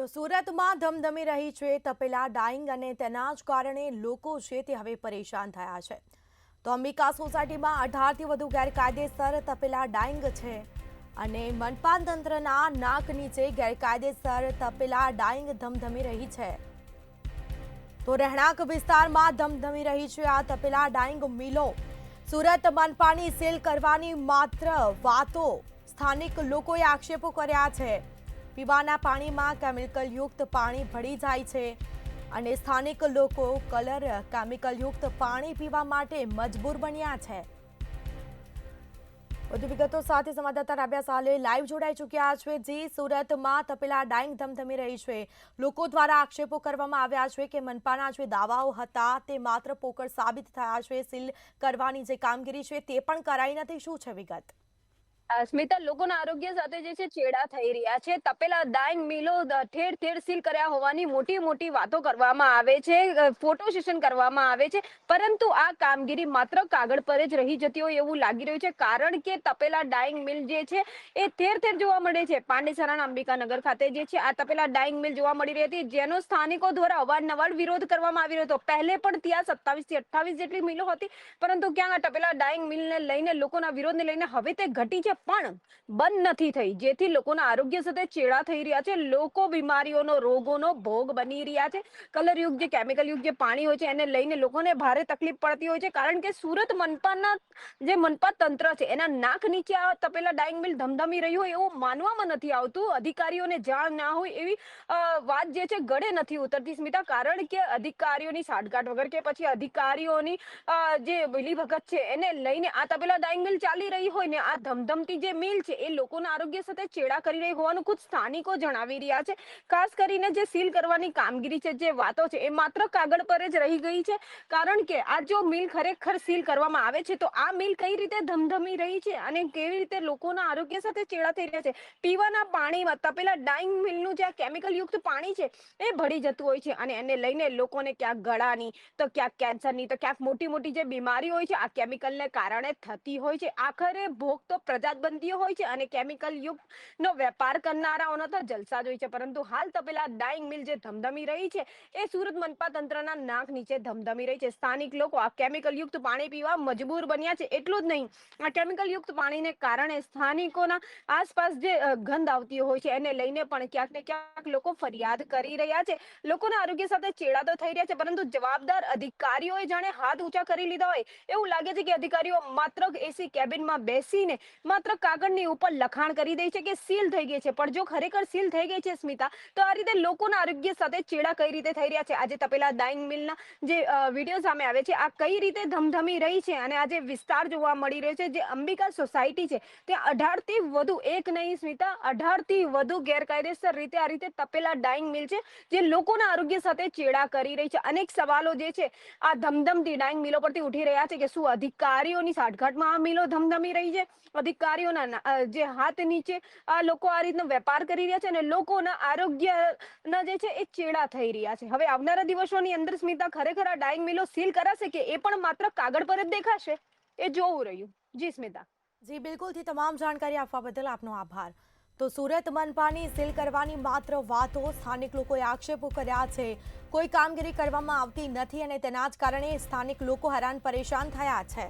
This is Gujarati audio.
સુરતમાં ધમધમી રહી છે તપેલા ડાઈંગ અને તેના જ કારણે લોકો છે તે હવે પરેશાન થયા છે। તો અંબિકા સોસાયટીમાં 18થી વધુ ગેરકાયદેસર તપેલા ડાઈંગ છે અને મનપા તંત્રના નાક નીચે ગેરકાયદેસર તપેલા ડાઈંગ ધમધમી રહી છે। તો રહેણાંક વિસ્તારમાં ધમધમી રહી છે આ તપેલા ડાઈંગ મિલો। સુરત મનપાની સીલ કરવાની માત્ર વાતો, સ્થાનિક લોકોએ આક્ષેપો કર્યા છે। પીવાના પાણીમાં કેમિકલયુક્ત પાણી ભળી જાય છે અને સ્થાનિક લોકો કલર કેમિકલયુક્ત પાણી પીવા માટે મજબૂર બન્યા છે। વધુ વિગતો સાથે સંવાદદાતા રાબિયા સાલે લાઈવ જોડાઈ ચૂક્યા છે। જી, સુરતમાં તપેલા ડાઈંગ ધમધમી રહી છે। લોકો દ્વારા આક્ષેપો કરવામાં આવ્યા છે કે મનપાના જે દાવાઓ હતા તે માત્ર પોકળ સાબિત થયા છે। સીલ કરવાની જે કામગીરી છે તે પણ કરાઈ નથી। શું છે વિગત? સ્મિતા, લોકોના આરોગ્ય સાથે જે છે ચેડા થઈ રહ્યા છે। તપેલા ડાઈંગ મિલો ઠેર ઠેર સીલ કર્યા હોવાની મોટી મોટી વાતો કરવામાં આવે છે, ફોટો સેશન કરવામાં આવે છે, પરંતુ આ કામગીરી માત્ર કાગળ પર જ રહી જતી હોય એવું લાગી રહ્યું છે। કારણ કે તપેલા ડાઈંગ મિલ જે છે એ ઠેર ઠેર જોવા મળે છે। પાંડેસરાના અંબિકાનગર ખાતે જે છે આ તપેલા ડાઈંગ મિલ જોવા મળી રહી હતી, જેનો સ્થાનિકો દ્વારા અવારનવાર વિરોધ કરવામાં આવી રહ્યો હતો। પહેલે પણ ત્યાં 27 થી 28 જેટલી મિલો હતી, પરંતુ ક્યાં આ તપેલા ડાઈંગ મિલને લઈને લોકોના વિરોધને લઈને હવે તે ઘટી છે પણ બંધ નથી થઈ, જેથી લોકોના આરોગ્ય સાથે ચેડા થઈ રહ્યા છે। લોકો બીમારીઓનો, રોગોનો ભોગ બની રહ્યા છે। કલરયુક્ત જે કેમિકલયુક્ત જે પાણી હોય છે એને લઈને લોકોને ભારે તકલીફ પડતી હોય છે, કારણ કે સુરત મનપાના જે મનપા તંત્ર છે એના નાક નીચે આ તપેલા ડાઈંગ મિલ ધમધમી રહ્યું હોય એવું માનવામાં નથી આવતું। અધિકારીઓને જાણ ના હોય એવી વાત જે છે ગળે નથી ઉતરતી સ્મિતા, કારણ કે અધિકારીઓની સાઠગાંઠ વગર કે પછી અધિકારીઓની જે મિલીભગત છે એને લઈને આ તપેલા ડાઈંગ મિલ ચાલી રહી હોય ને આ ધમધમતી જે મિલ છે એ લોકોના આરોગ્ય સાથે ચેડા કરી રહી હોવાનું ખુદ સ્થાનિકો જણાવી રહ્યા છે। ખાસ કરીને જે સીલ કરવાની કામગીરી છે, જે વાતો છે એ માત્ર કાગળ પર જ રહી ગઈ છે, કારણ કે આ જો મિલ ખરેખર સીલ કરવામાં આવે છે તો આ મિલ કઈ રીતે ધમધમી રહી છે અને કેવી રીતે લોકોના આરોગ્ય સાથે ચેડા થઈ રહ્યા છે। પીવાના પાણીમાં તપેલા ડાઈંગ મિલનું જે કેમિકલયુક્ત પાણી છે એ ભળી જતું હોય છે અને એને લઈને લોકોને ક્યાંક ગળાની, તો ક્યાંક કેન્સરની, તો ક્યાંક મોટી મોટી જે બીમારી હોય છે આ કેમિકલને કારણે થતી હોય છે। આખરે ભોગ તો પ્રજાબંધીઓ હોય છે અને કેમિકલ યુક્ત નો વેપાર કરનારાઓનો તો જલસા જ હોય છે, પરંતુ હાલ તપેલા ડાઈંગ મિલ જે ધમધમી રહી છે એ સુરત મનપા તંત્રના નાક નીચે ધમધમી રહી છે। સ્થાનિક લોકો આ કેમિકલ યુક્ત પાણી પીવા મજબૂર બન્યા છે। એટલું જ નહીં, આ કેમિકલ યુક્ત પાણીને કારણે સ્થાનિકોના આસપાસ જે ગંધ આવતી હોય છે એને લઈને પણ ક્યાંક ને ક્યાંક લોકો ફરિયાદ કરી રહ્યા છે। લોકોના આરોગ્ય સાથે ચેડા તો થઈ રહ્યા છે, પરંતુ જવાબદાર અધિકારીઓએ જાણે હાથ ઊંચા કરી લીધા હોય એવું લાગે છે કે અધિકારીઓ માત્ર એસી કેબિનમાં બેસીને માત્ર કાગળની ઉપર લખાણ કરી દે છે કે સીલ થઈ ગઈ છે, પણ જો ખરેખર સીલ થઈ ગઈ છે સ્મિતા, તો આ રીતે લોકોના આરોગ્ય સાથે ચેડા કઈ રીતે થઈ રહ્યા છે। આજે તપેલા ડાઈંગ મિલના જે વિડીયો સામે આવે છે આ કઈ રીતે ધમધમી રહી છે અને આ જે વિસ્તાર જોવા મળી રહ્યો છે, જે અંબિકા સોસાયટી છે ત્યાં 18 થી વધુ, એક નહીં સ્મિતા, 18 થી વધુ ગેરકાયદેસર રીતે આ રીતે તપેલા ડાઈંગ મિલ છે જે લોકોના આરોગ્ય સાથે ચેડા કરી રહી છે। અનેક સવાલો જે છે આ ધમધમતી ડાઈંગ મિલો પરથી ઉઠી રહ્યા છે કે શું અધિકારીઓની સાઠગાંઠમાં આ મિલો ધમધમી રહી છે? અધિકારીઓના જે હાથ નીચે આ લોકો આ રીતનો વેપાર કરી રહ્યા છે અને લોકોના આરોગ્યના જે છે એ ચેડા થઈ રહ્યા છે। હવે આવનારા દિવસોની અંદર સ્મિતા ખરેખર આ ડાઈંગ મિલો સીલ કરાશે કે એ પણ માત્ર કાગળ પર જ દેખાશે એ જોવું રહ્યું। જી સ્મિતા। જી બિલકુલથી તમામ જાણકારી આપવા બદલ આપનો આભાર। તો સુરત મનપાની સીલ કરવાની માત્ર વાતો, સ્થાનિક લોકોએ આક્ષેપો કર્યા છે, કોઈ કામગીરી કરવામાં આવતી નથી અને તેના જ કારણે સ્થાનિક લોકો હેરાન પરેશાન થયા છે।